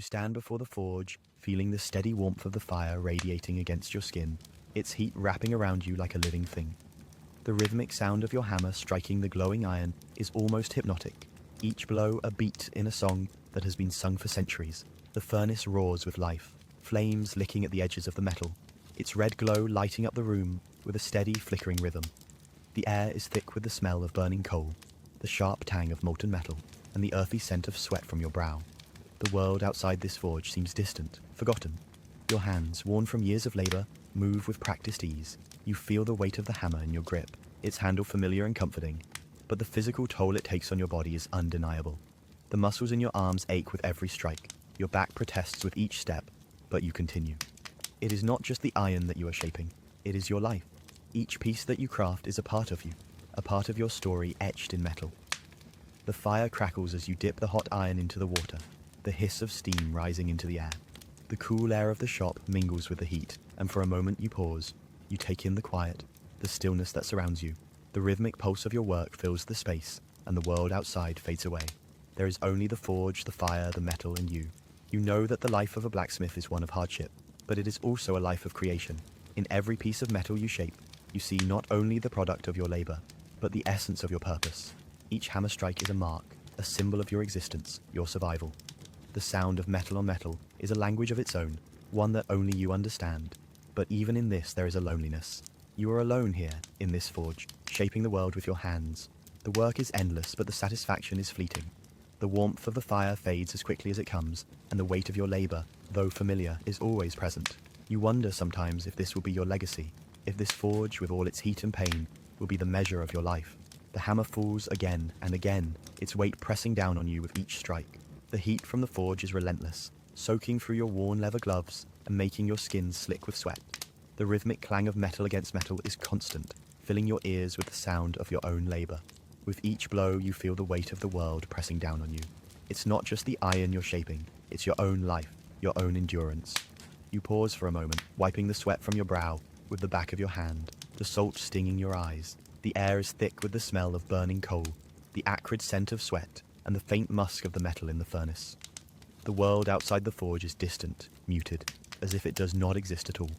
You stand before the forge, feeling the steady warmth of the fire radiating against your skin, its heat wrapping around you like a living thing. The rhythmic sound of your hammer striking the glowing iron is almost hypnotic, each blow a beat in a song that has been sung for centuries. The furnace roars with life, flames licking at the edges of the metal, its red glow lighting up the room with a steady flickering rhythm. The air is thick with the smell of burning coal, the sharp tang of molten metal, and the earthy scent of sweat from your brow. The world outside this forge seems distant, forgotten. Your hands, worn from years of labor, move with practiced ease. You feel the weight of the hammer in your grip, its handle familiar and comforting, but the physical toll it takes on your body is undeniable. The muscles in your arms ache with every strike, your back protests with each step, but you continue. It is not just the iron that you are shaping, it is your life. Each piece that you craft is a part of you, a part of your story etched in metal. The fire crackles as you dip the hot iron into the water, the hiss of steam rising into the air. The cool air of the shop mingles with the heat, and for a moment you pause. You take in the quiet, the stillness that surrounds you. The rhythmic pulse of your work fills the space, and the world outside fades away. There is only the forge, the fire, the metal, and you. You know that the life of a blacksmith is one of hardship, but it is also a life of creation. In every piece of metal you shape, you see not only the product of your labor, but the essence of your purpose. Each hammer strike is a mark, a symbol of your existence, your survival. The sound of metal on metal is a language of its own, one that only you understand. But even in this there is a loneliness. You are alone here, in this forge, shaping the world with your hands. The work is endless, but the satisfaction is fleeting. The warmth of the fire fades as quickly as it comes, and the weight of your labor, though familiar, is always present. You wonder sometimes if this will be your legacy, if this forge, with all its heat and pain, will be the measure of your life. The hammer falls again and again, its weight pressing down on you with each strike. The heat from the forge is relentless, soaking through your worn leather gloves and making your skin slick with sweat. The rhythmic clang of metal against metal is constant, filling your ears with the sound of your own labor. With each blow, you feel the weight of the world pressing down on you. It's not just the iron you're shaping, it's your own life, your own endurance. You pause for a moment, wiping the sweat from your brow with the back of your hand, the salt stinging your eyes. The air is thick with the smell of burning coal, the acrid scent of sweat, and the faint musk of the metal in the furnace. The world outside the forge is distant, muted, as if it does not exist at all.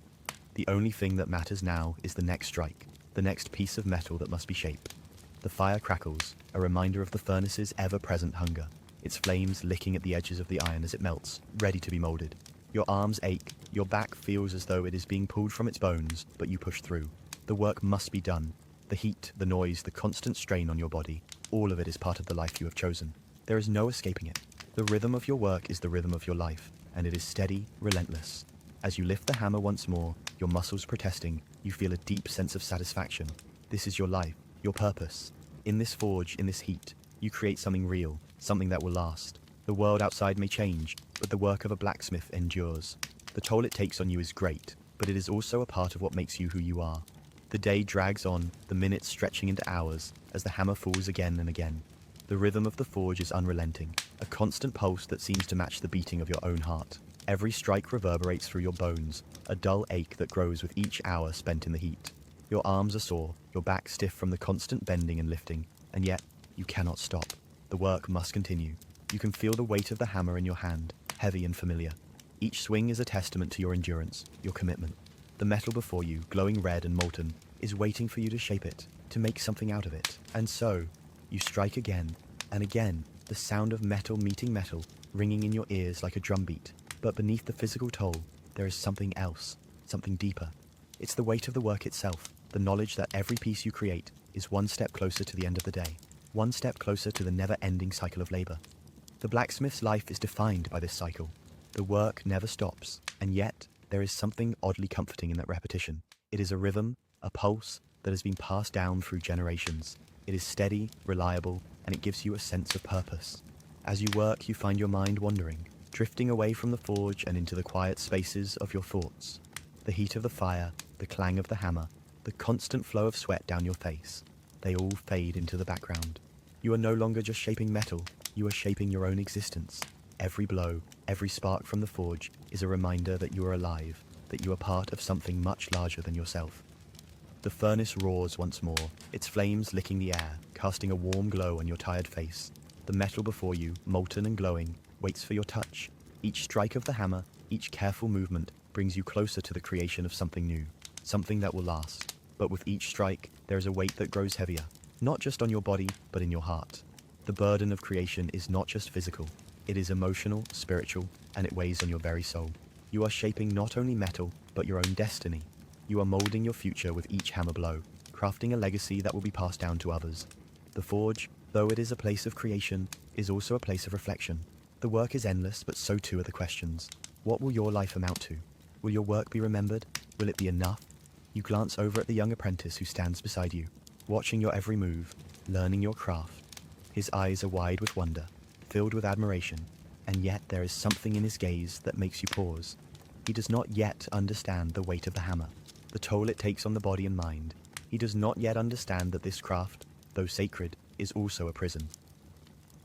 The only thing that matters now is the next strike, the next piece of metal that must be shaped. The fire crackles, a reminder of the furnace's ever-present hunger, its flames licking at the edges of the iron as it melts, ready to be molded. Your arms ache, your back feels as though it is being pulled from its bones, but you push through. The work must be done. The heat, the noise, the constant strain on your body, all of it is part of the life you have chosen. There is no escaping it. The rhythm of your work is the rhythm of your life, and it is steady, relentless. As you lift the hammer once more, your muscles protesting, you feel a deep sense of satisfaction. This is your life, your purpose. In this forge, in this heat, you create something real, something that will last. The world outside may change, but the work of a blacksmith endures. The toll it takes on you is great, but it is also a part of what makes you who you are. The day drags on, the minutes stretching into hours, as the hammer falls again and again. The rhythm of the forge is unrelenting, a constant pulse that seems to match the beating of your own heart. Every strike reverberates through your bones, a dull ache that grows with each hour spent in the heat. Your arms are sore, your back stiff from the constant bending and lifting, and yet you cannot stop. The work must continue. You can feel the weight of the hammer in your hand, heavy and familiar. Each swing is a testament to your endurance, your commitment. The metal before you, glowing red and molten, is waiting for you to shape it, to make something out of it. And so, you strike again and again, the sound of metal meeting metal, ringing in your ears like a drumbeat. But beneath the physical toll, there is something else, something deeper. It's the weight of the work itself, the knowledge that every piece you create is one step closer to the end of the day, one step closer to the never-ending cycle of labor. The blacksmith's life is defined by this cycle. The work never stops, and yet there is something oddly comforting in that repetition. It is a rhythm, a pulse that has been passed down through generations. It is steady, reliable, and it gives you a sense of purpose. As you work, you find your mind wandering, drifting away from the forge and into the quiet spaces of your thoughts. The heat of the fire, the clang of the hammer, the constant flow of sweat down your face, they all fade into the background. You are no longer just shaping metal, you are shaping your own existence. Every blow, every spark from the forge is a reminder that you are alive, that you are part of something much larger than yourself. The furnace roars once more, its flames licking the air, casting a warm glow on your tired face. The metal before you, molten and glowing, waits for your touch, Each strike of the hammer, each careful movement brings you closer to the creation of something new, something that will last. But with each strike, there is a weight that grows heavier, not just on your body, but in your heart. The burden of creation is not just physical, it is emotional, spiritual, and it weighs on your very soul. You are shaping not only metal, but your own destiny. You are molding your future with each hammer blow, crafting a legacy that will be passed down to others. The forge, though it is a place of creation, is also a place of reflection. The work is endless, but so too are the questions. What will your life amount to? Will your work be remembered? Will it be enough? You glance over at the young apprentice who stands beside you, watching your every move, learning your craft. His eyes are wide with wonder, filled with admiration, and yet there is something in his gaze that makes you pause. He does not yet understand the weight of the hammer, the toll it takes on the body and mind. He does not yet understand that this craft, though sacred, is also a prison.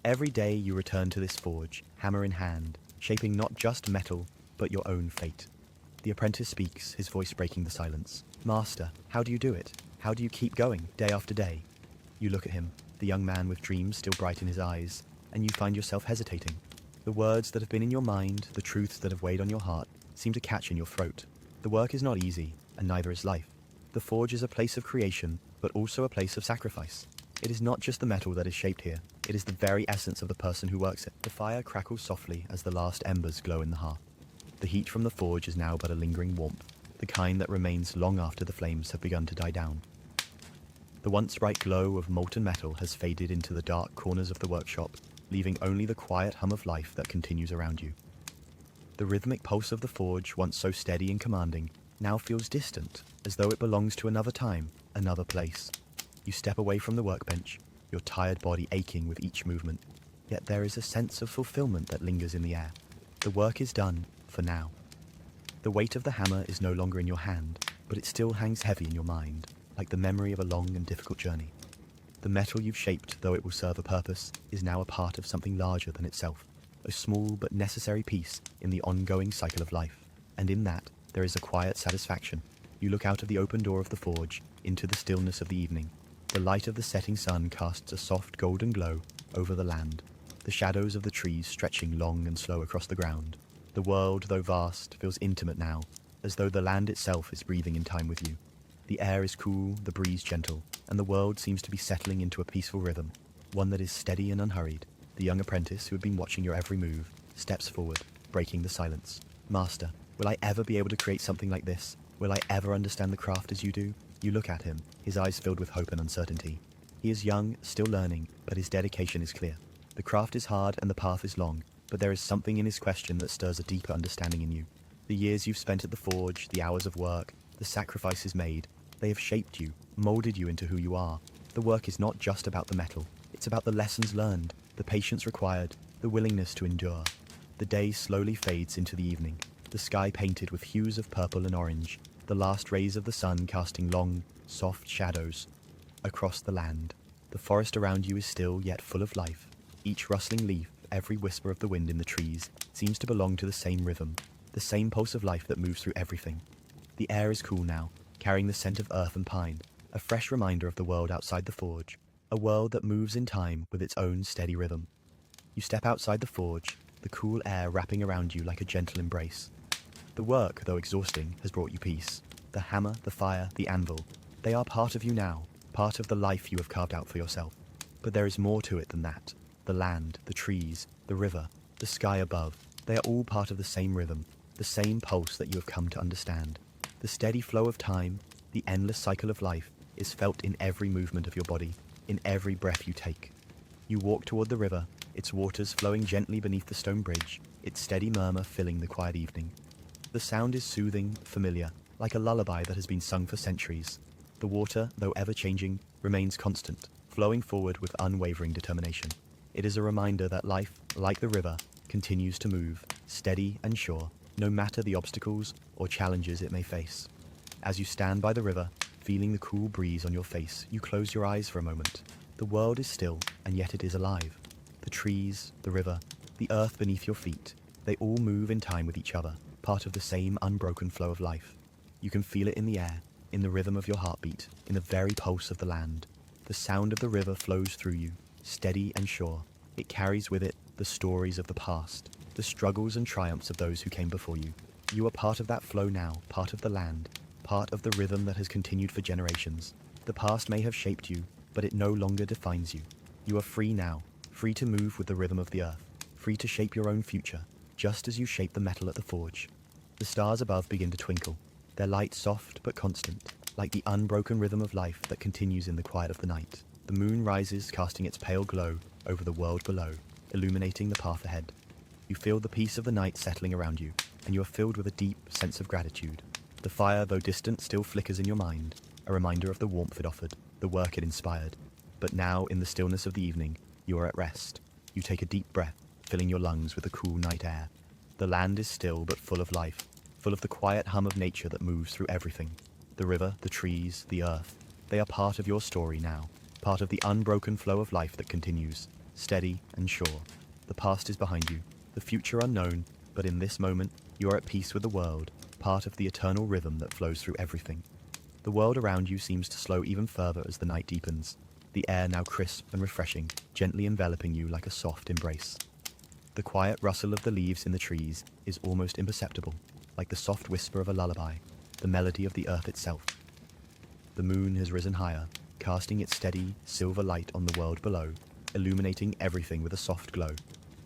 Every day you return to this forge, hammer in hand, shaping not just metal, but your own fate. The apprentice speaks, his voice breaking the silence. Master, how do you do it? How do you keep going, day after day? You look at him, the young man with dreams still bright in his eyes, and you find yourself hesitating. The words that have been in your mind, the truths that have weighed on your heart, seem to catch in your throat. The work is not easy, and neither is life. The forge is a place of creation, but also a place of sacrifice. It is not just the metal that is shaped here, it is the very essence of the person who works it. The fire crackles softly as the last embers glow in the hearth. The heat from the forge is now but a lingering warmth, the kind that remains long after the flames have begun to die down. The once bright glow of molten metal has faded into the dark corners of the workshop, leaving only the quiet hum of life that continues around you. The rhythmic pulse of the forge, once so steady and commanding, now feels distant, as though it belongs to another time, another place. You step away from the workbench, your tired body aching with each movement, yet there is a sense of fulfillment that lingers in the air. The work is done, for now. The weight of the hammer is no longer in your hand, but it still hangs heavy in your mind, like the memory of a long and difficult journey. The metal you've shaped, though it will serve a purpose, is now a part of something larger than itself, a small but necessary piece in the ongoing cycle of life, and in that, there is a quiet satisfaction. You look out of the open door of the forge, into the stillness of the evening. The light of the setting sun casts a soft golden glow over the land, the shadows of the trees stretching long and slow across the ground. The world, though vast, feels intimate now, as though the land itself is breathing in time with you. The air is cool, the breeze gentle, and the world seems to be settling into a peaceful rhythm, one that is steady and unhurried. The young apprentice, who had been watching your every move, steps forward, breaking the silence. Master, will I ever be able to create something like this? Will I ever understand the craft as you do? You look at him, his eyes filled with hope and uncertainty. He is young, still learning, but his dedication is clear. The craft is hard and the path is long, but there is something in his question that stirs a deeper understanding in you. The years you've spent at the forge, the hours of work, the sacrifices made, they have shaped you, molded you into who you are. The work is not just about the metal, it's about the lessons learned, the patience required, the willingness to endure. The day slowly fades into the evening, the sky painted with hues of purple and orange, the last rays of the sun casting long, soft shadows across the land. The forest around you is still yet full of life. Each rustling leaf, every whisper of the wind in the trees, seems to belong to the same rhythm, the same pulse of life that moves through everything. The air is cool now, carrying the scent of earth and pine, a fresh reminder of the world outside the forge, a world that moves in time with its own steady rhythm. You step outside the forge, the cool air wrapping around you like a gentle embrace. The work, though exhausting, has brought you peace. The hammer, the fire, the anvil, they are part of you now, part of the life you have carved out for yourself. But there is more to it than that. The land, the trees, the river, the sky above, they are all part of the same rhythm, the same pulse that you have come to understand. The steady flow of time, the endless cycle of life, is felt in every movement of your body, in every breath you take. You walk toward the river, its waters flowing gently beneath the stone bridge, its steady murmur filling the quiet evening. The sound is soothing, familiar, like a lullaby that has been sung for centuries. The water, though ever-changing, remains constant, flowing forward with unwavering determination. It is a reminder that life, like the river, continues to move, steady and sure, no matter the obstacles or challenges it may face. As you stand by the river, feeling the cool breeze on your face, you close your eyes for a moment. The world is still, and yet it is alive. The trees, the river, the earth beneath your feet, they all move in time with each other, part of the same unbroken flow of life. You can feel it in the air, in the rhythm of your heartbeat, in the very pulse of the land. The sound of the river flows through you, steady and sure. It carries with it the stories of the past, the struggles and triumphs of those who came before you. You are part of that flow now, part of the land, part of the rhythm that has continued for generations. The past may have shaped you, but it no longer defines you. You are free now, free to move with the rhythm of the earth, free to shape your own future, just as you shape the metal at the forge. The stars above begin to twinkle, their light soft but constant, like the unbroken rhythm of life that continues in the quiet of the night. The moon rises, casting its pale glow over the world below, illuminating the path ahead. You feel the peace of the night settling around you, and you are filled with a deep sense of gratitude. The fire, though distant, still flickers in your mind, a reminder of the warmth it offered, the work it inspired. But now, in the stillness of the evening, you are at rest. You take a deep breath, filling your lungs with the cool night air. The land is still but full of life, full of the quiet hum of nature that moves through everything. The river, the trees, the earth, they are part of your story now, part of the unbroken flow of life that continues, steady and sure. The past is behind you, the future unknown, but in this moment, you are at peace with the world, part of the eternal rhythm that flows through everything. The world around you seems to slow even further as the night deepens, the air now crisp and refreshing, gently enveloping you like a soft embrace. The quiet rustle of the leaves in the trees is almost imperceptible, like the soft whisper of a lullaby, the melody of the earth itself. The moon has risen higher, casting its steady, silver light on the world below, illuminating everything with a soft glow.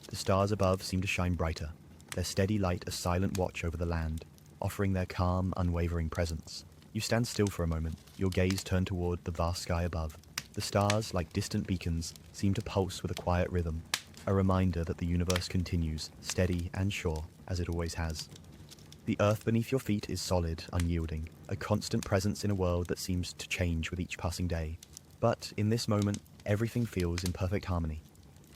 The stars above seem to shine brighter, their steady light a silent watch over the land, offering their calm, unwavering presence. You stand still for a moment, your gaze turned toward the vast sky above. The stars, like distant beacons, seem to pulse with a quiet rhythm, a reminder that the universe continues, steady and sure, as it always has. The earth beneath your feet is solid, unyielding, a constant presence in a world that seems to change with each passing day. But in this moment, everything feels in perfect harmony.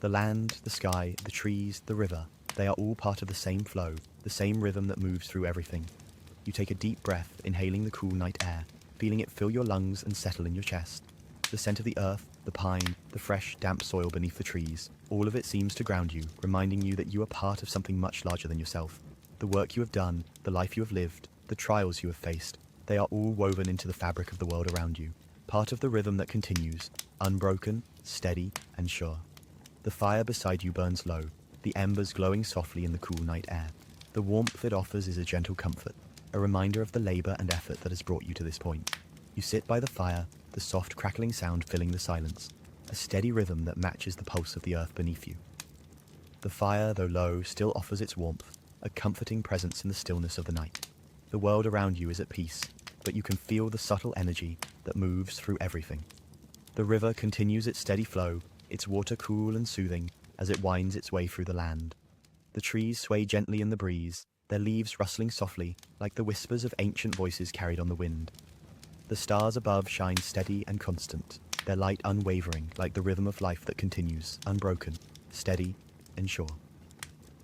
The land, the sky, the trees, the river, they are all part of the same flow, the same rhythm that moves through everything. You take a deep breath, inhaling the cool night air, feeling it fill your lungs and settle in your chest. The scent of the earth, the pine, the fresh, damp soil beneath the trees, all of it seems to ground you, reminding you that you are part of something much larger than yourself. The work you have done, the life you have lived, the trials you have faced, they are all woven into the fabric of the world around you, part of the rhythm that continues, unbroken, steady, and sure. The fire beside you burns low, the embers glowing softly in the cool night air. The warmth it offers is a gentle comfort, a reminder of the labor and effort that has brought you to this point. You sit by the fire, the soft crackling sound filling the silence, a steady rhythm that matches the pulse of the earth beneath you. The fire, though low, still offers its warmth, a comforting presence in the stillness of the night. The world around you is at peace, but you can feel the subtle energy that moves through everything. The river continues its steady flow, its water cool and soothing as it winds its way through the land. The trees sway gently in the breeze, their leaves rustling softly like the whispers of ancient voices carried on the wind. The stars above shine steady and constant, their light unwavering like the rhythm of life that continues, unbroken, steady and sure.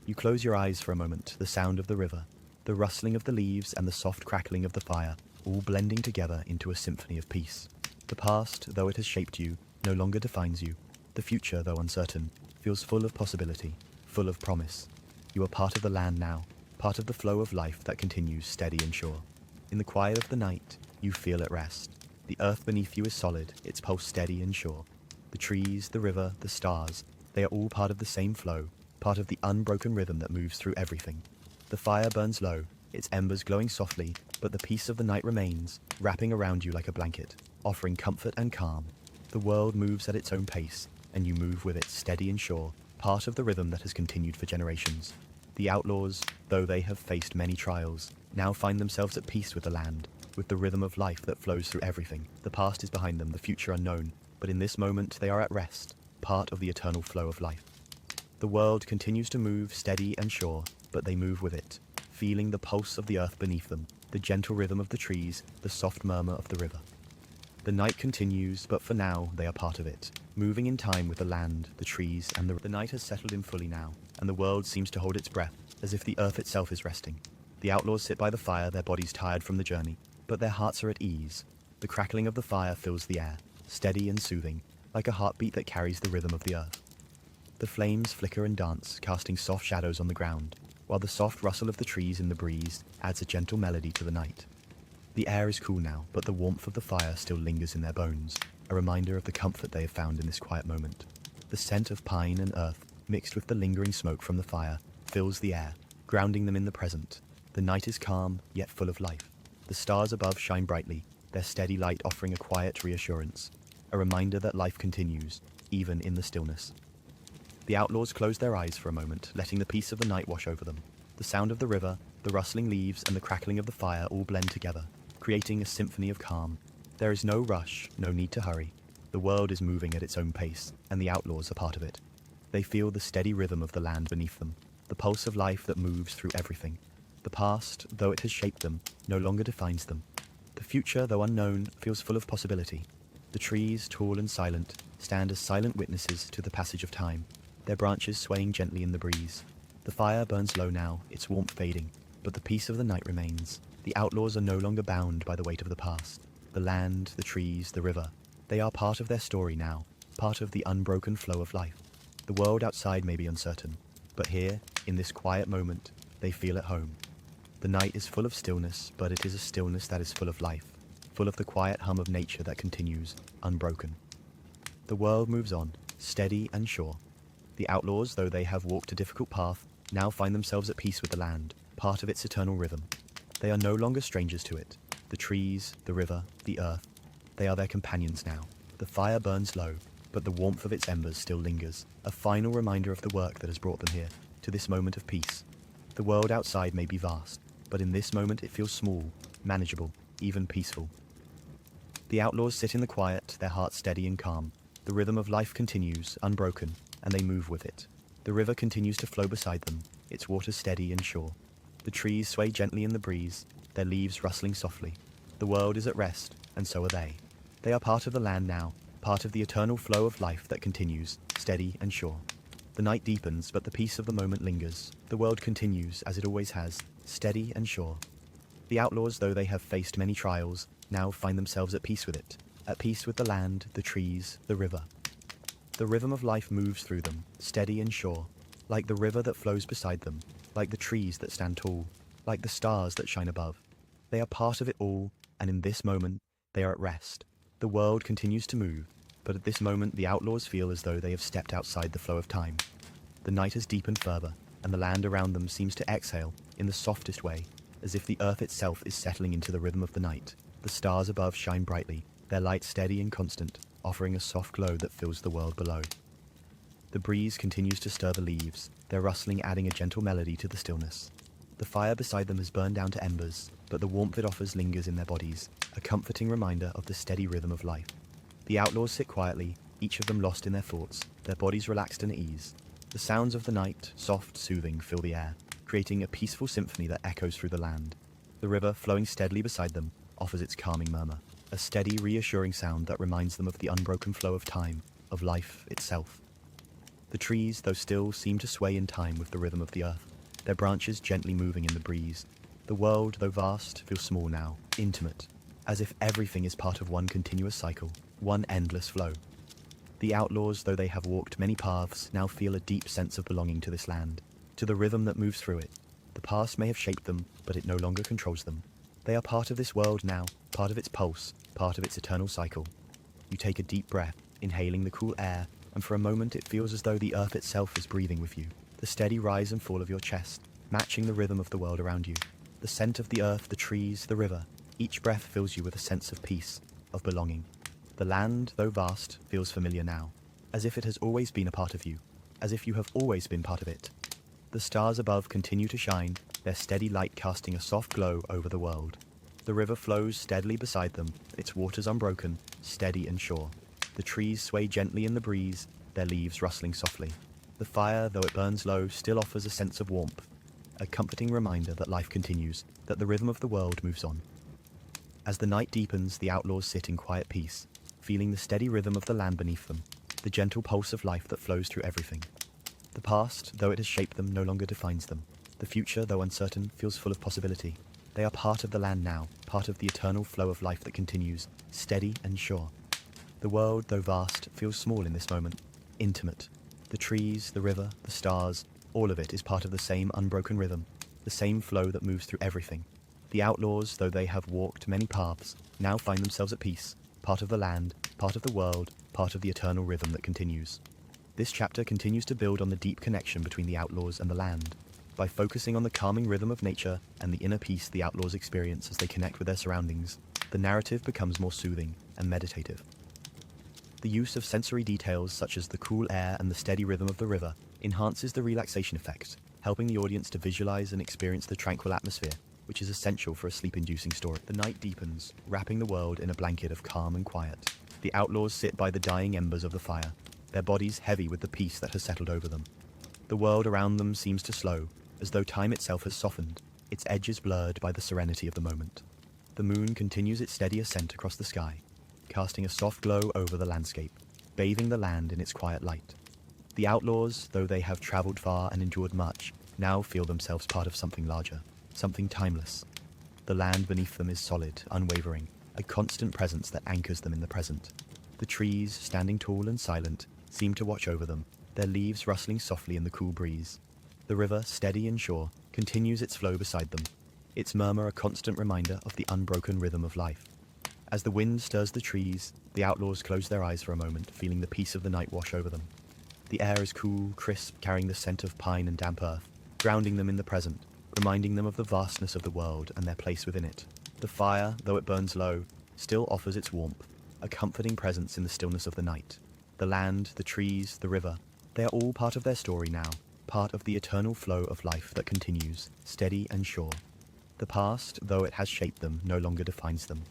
You close your eyes for a moment, the sound of the river, the rustling of the leaves and the soft crackling of the fire, all blending together into a symphony of peace. The past, though it has shaped you, no longer defines you. The future, though uncertain, feels full of possibility, full of promise. You are part of the land now, part of the flow of life that continues steady and sure. In the quiet of the night, you feel at rest. The earth beneath you is solid, its pulse steady and sure. The trees, the river, the stars, they are all part of the same flow, part of the unbroken rhythm that moves through everything. The fire burns low, its embers glowing softly, but the peace of the night remains, wrapping around you like a blanket, offering comfort and calm. The world moves at its own pace, and you move with it steady and sure, part of the rhythm that has continued for generations. The outlaws, though they have faced many trials, now find themselves at peace with the land, with the rhythm of life that flows through everything. The past is behind them, the future unknown, but in this moment they are at rest, part of the eternal flow of life. The world continues to move steady and sure, but they move with it, feeling the pulse of the earth beneath them, the gentle rhythm of the trees, the soft murmur of the river. The night continues, but for now they are part of it, moving in time with the land, the trees, and the night has settled in fully now, and the world seems to hold its breath, as if the earth itself is resting. The outlaws sit by the fire, their bodies tired from the journey, but their hearts are at ease. The crackling of the fire fills the air, steady and soothing, like a heartbeat that carries the rhythm of the earth. The flames flicker and dance, casting soft shadows on the ground, while the soft rustle of the trees in the breeze adds a gentle melody to the night. The air is cool now, but the warmth of the fire still lingers in their bones, a reminder of the comfort they have found in this quiet moment. The scent of pine and earth, mixed with the lingering smoke from the fire, fills the air, grounding them in the present. The night is calm, yet full of life. The stars above shine brightly, their steady light offering a quiet reassurance, a reminder that life continues, even in the stillness. The outlaws close their eyes for a moment, letting the peace of the night wash over them. The sound of the river, the rustling leaves, and the crackling of the fire all blend together, creating a symphony of calm. There is no rush, no need to hurry. The world is moving at its own pace, and the outlaws are part of it. They feel the steady rhythm of the land beneath them, the pulse of life that moves through everything. The past, though it has shaped them, no longer defines them. The future, though unknown, feels full of possibility. The trees, tall and silent, stand as silent witnesses to the passage of time, their branches swaying gently in the breeze. The fire burns low now, its warmth fading, but the peace of the night remains. The outlaws are no longer bound by the weight of the past. The land, the trees, the river, they are part of their story now, part of the unbroken flow of life. The world outside may be uncertain, but here, in this quiet moment, they feel at home. The night is full of stillness, but it is a stillness that is full of life, full of the quiet hum of nature that continues, unbroken. The world moves on, steady and sure. The outlaws, though they have walked a difficult path, now find themselves at peace with the land, part of its eternal rhythm. They are no longer strangers to it. The trees, the river, the earth, they are their companions now. The fire burns low, but the warmth of its embers still lingers, a final reminder of the work that has brought them here, to this moment of peace. The world outside may be vast, but in this moment it feels small, manageable, even peaceful. The outlaws sit in the quiet, their hearts steady and calm. The rhythm of life continues, unbroken, and they move with it. The river continues to flow beside them, its waters steady and sure. The trees sway gently in the breeze, their leaves rustling softly. The world is at rest, and so are they. They are part of the land now, part of the eternal flow of life that continues, steady and sure. The night deepens, but the peace of the moment lingers. The world continues, as it always has, steady and sure. The outlaws, though they have faced many trials, now find themselves at peace with it, at peace with the land, the trees, the river. The rhythm of life moves through them, steady and sure, like the river that flows beside them, like the trees that stand tall, like the stars that shine above. They are part of it all, and in this moment, they are at rest. The world continues to move, but at this moment the outlaws feel as though they have stepped outside the flow of time. The night has deepened further, and the land around them seems to exhale in the softest way, as if the earth itself is settling into the rhythm of the night. The stars above shine brightly, their light steady and constant, offering a soft glow that fills the world below. The breeze continues to stir the leaves, their rustling adding a gentle melody to the stillness. The fire beside them has burned down to embers, but the warmth it offers lingers in their bodies, a comforting reminder of the steady rhythm of life. The outlaws sit quietly, each of them lost in their thoughts, their bodies relaxed and at ease. The sounds of the night, soft, soothing, fill the air, creating a peaceful symphony that echoes through the land. The river, flowing steadily beside them, offers its calming murmur, a steady, reassuring sound that reminds them of the unbroken flow of time, of life itself. The trees, though still, seem to sway in time with the rhythm of the earth, their branches gently moving in the breeze. The world, though vast, feels small now, intimate, as if everything is part of one continuous cycle, one endless flow. The outlaws, though they have walked many paths, now feel a deep sense of belonging to this land, to the rhythm that moves through it. The past may have shaped them, but it no longer controls them. They are part of this world now, part of its pulse, part of its eternal cycle. You take a deep breath, inhaling the cool air, and for a moment it feels as though the earth itself is breathing with you. The steady rise and fall of your chest, matching the rhythm of the world around you. The scent of the earth, the trees, the river. Each breath fills you with a sense of peace, of belonging. The land, though vast, feels familiar now, as if it has always been a part of you, as if you have always been part of it. The stars above continue to shine, their steady light casting a soft glow over the world. The river flows steadily beside them, its waters unbroken, steady and sure. The trees sway gently in the breeze, their leaves rustling softly. The fire, though it burns low, still offers a sense of warmth, a comforting reminder that life continues, that the rhythm of the world moves on. As the night deepens, the outlaws sit in quiet peace, feeling the steady rhythm of the land beneath them, the gentle pulse of life that flows through everything. The past, though it has shaped them, no longer defines them. The future, though uncertain, feels full of possibility. They are part of the land now, part of the eternal flow of life that continues, steady and sure. The world, though vast, feels small in this moment, intimate. The trees, the river, the stars, all of it is part of the same unbroken rhythm, the same flow that moves through everything. The outlaws, though they have walked many paths, now find themselves at peace, part of the land, part of the world, part of the eternal rhythm that continues. This chapter continues to build on the deep connection between the outlaws and the land. By focusing on the calming rhythm of nature and the inner peace the outlaws experience as they connect with their surroundings, the narrative becomes more soothing and meditative. The use of sensory details such as the cool air and the steady rhythm of the river enhances the relaxation effect, helping the audience to visualize and experience the tranquil atmosphere, which is essential for a sleep-inducing story. The night deepens, wrapping the world in a blanket of calm and quiet. The outlaws sit by the dying embers of the fire, their bodies heavy with the peace that has settled over them. The world around them seems to slow, as though time itself has softened, its edges blurred by the serenity of the moment. The moon continues its steady ascent across the sky, casting a soft glow over the landscape, bathing the land in its quiet light. The outlaws, though they have traveled far and endured much, now feel themselves part of something larger, something timeless. The land beneath them is solid, unwavering, a constant presence that anchors them in the present. The trees, standing tall and silent, seem to watch over them, their leaves rustling softly in the cool breeze. The river, steady and sure, continues its flow beside them, its murmur a constant reminder of the unbroken rhythm of life. As the wind stirs the trees, the outlaws close their eyes for a moment, feeling the peace of the night wash over them. The air is cool, crisp, carrying the scent of pine and damp earth, grounding them in the present, reminding them of the vastness of the world and their place within it. The fire, though it burns low, still offers its warmth, a comforting presence in the stillness of the night. The land, the trees, the river, they are all part of their story now, part of the eternal flow of life that continues, steady and sure. The past, though it has shaped them, no longer defines them.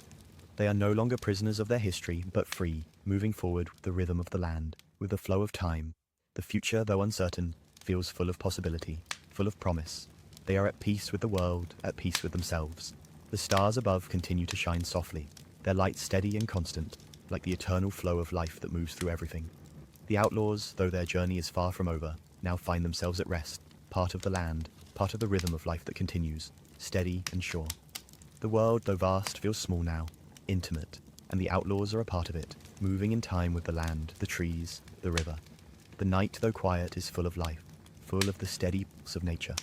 They are no longer prisoners of their history, but free, moving forward with the rhythm of the land, with the flow of time. The future, though uncertain, feels full of possibility, full of promise. They are at peace with the world, at peace with themselves. The stars above continue to shine softly, their light steady and constant, like the eternal flow of life that moves through everything. The outlaws, though their journey is far from over, now find themselves at rest, part of the land, part of the rhythm of life that continues, steady and sure. The world, though vast, feels small now, intimate, and the outlaws are a part of it, moving in time with the land, the trees, the river. The night, though quiet, is full of life, full of the steady pulse of nature.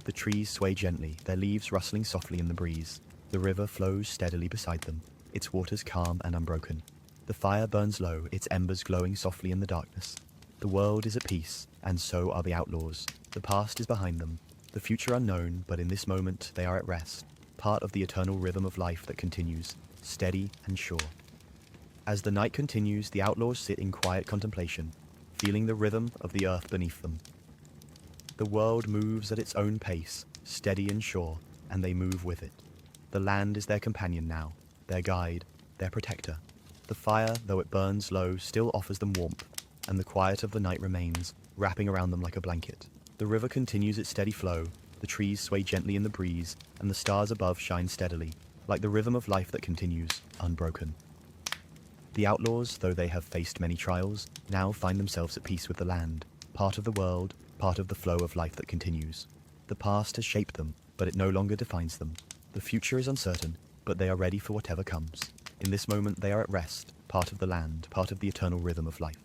The trees sway gently, their leaves rustling softly in the breeze. The river flows steadily beside them, its waters calm and unbroken. The fire burns low, its embers glowing softly in the darkness. The world is at peace, and so are the outlaws. The past is behind them, the future unknown, but in this moment they are at rest, part of the eternal rhythm of life that continues, steady and sure. As the night continues, the outlaws sit in quiet contemplation, feeling the rhythm of the earth beneath them. The world moves at its own pace, steady and sure, and they move with it. The land is their companion now, their guide, their protector. The fire, though it burns low, still offers them warmth, and the quiet of the night remains, wrapping around them like a blanket. The river continues its steady flow, the trees sway gently in the breeze, and the stars above shine steadily, like the rhythm of life that continues, unbroken. The outlaws, though they have faced many trials, now find themselves at peace with the land, part of the world, part of the flow of life that continues. The past has shaped them, but it no longer defines them. The future is uncertain, but they are ready for whatever comes. In this moment they are at rest, part of the land, part of the eternal rhythm of life.